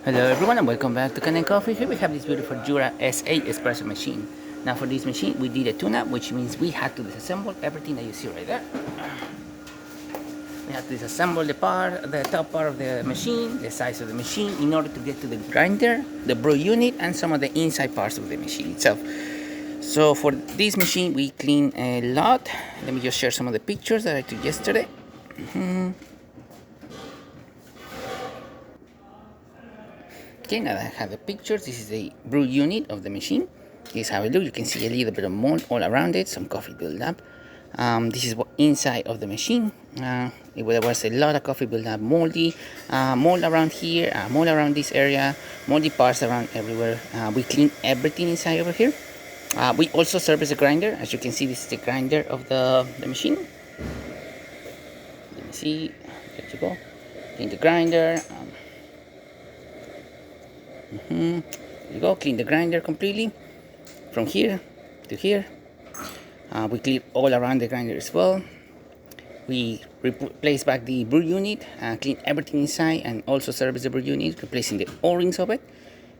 Hello everyone and welcome back to Kanen Coffee. Here we have this beautiful Jura S8 espresso machine. Now for this machine we did a tune-up, which means we had to disassemble everything that you see right there. We had to disassemble the top part of the machine, the size of the machine, in order to get to the grinder, the brew unit, and some of the inside parts of the machine itself. So for this machine we cleaned a lot. Let me just share some of the pictures that I took yesterday. Okay, now that I have the pictures, this is the brew unit of the machine. Here's how it looks. You can see a little bit of mold all around it, some coffee buildup. This is what inside of the machine. There was a lot of coffee buildup, moldy, mold around here, mold around this area, moldy parts around everywhere. We clean everything inside over here. We also service a grinder. As you can see, this is the grinder of the machine. Let me see. There you go. Clean the grinder. There you go, clean the grinder completely from here to here. We clean all around the grinder as well. We replace back the brew unit, clean everything inside, and also service the brew unit, replacing the O-rings of it.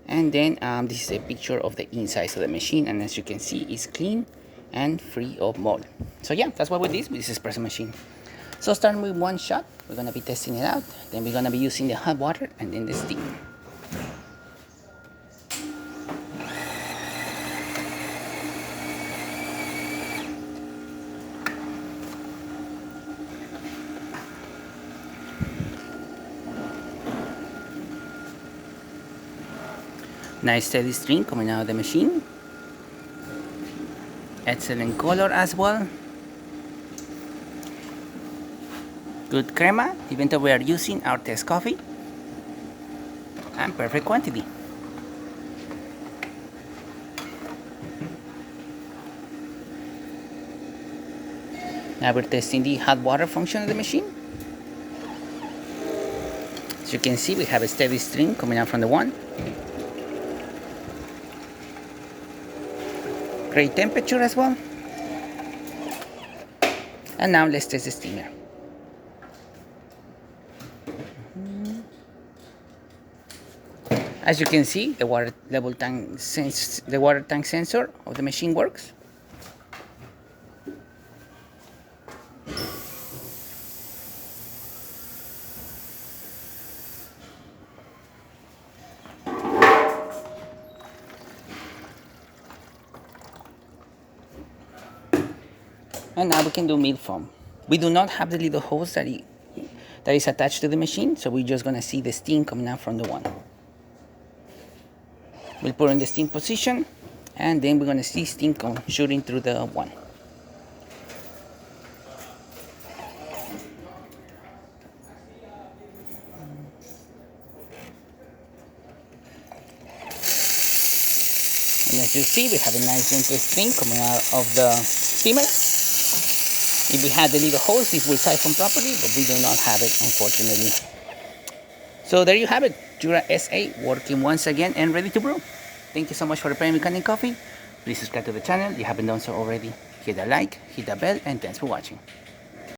And then this is a picture of the inside of the machine, and as you can see, it's clean and free of mold. So yeah, that's what we did with this espresso machine. So starting with one shot, we're gonna be testing it out. Then we're gonna be using the hot water and then the steam. Nice steady stream coming out of the machine. Excellent color as well. Good crema, even though we are using our test coffee. And perfect quantity. Now we're testing the hot water function of the machine. As you can see, we have a steady stream coming out from the one. Great temperature as well. And now let's test the steamer. As you can see, the water tank sensor of the machine works. And now we can do milk foam. We do not have the little hose that is attached to the machine, so we're just gonna see the steam coming out from the one. We'll put in the steam position, and then we're gonna see steam shooting through the one. And as you see, we have a nice gentle steam coming out of the steamer. If we had the little hose, this will siphon properly, but we do not have it, unfortunately. So there you have it, Jura S8 working once again and ready to brew. Thank you so much for preparing me Kanen Coffee. Please subscribe to the channel if you haven't done so already. Hit the like, hit the bell, and thanks for watching.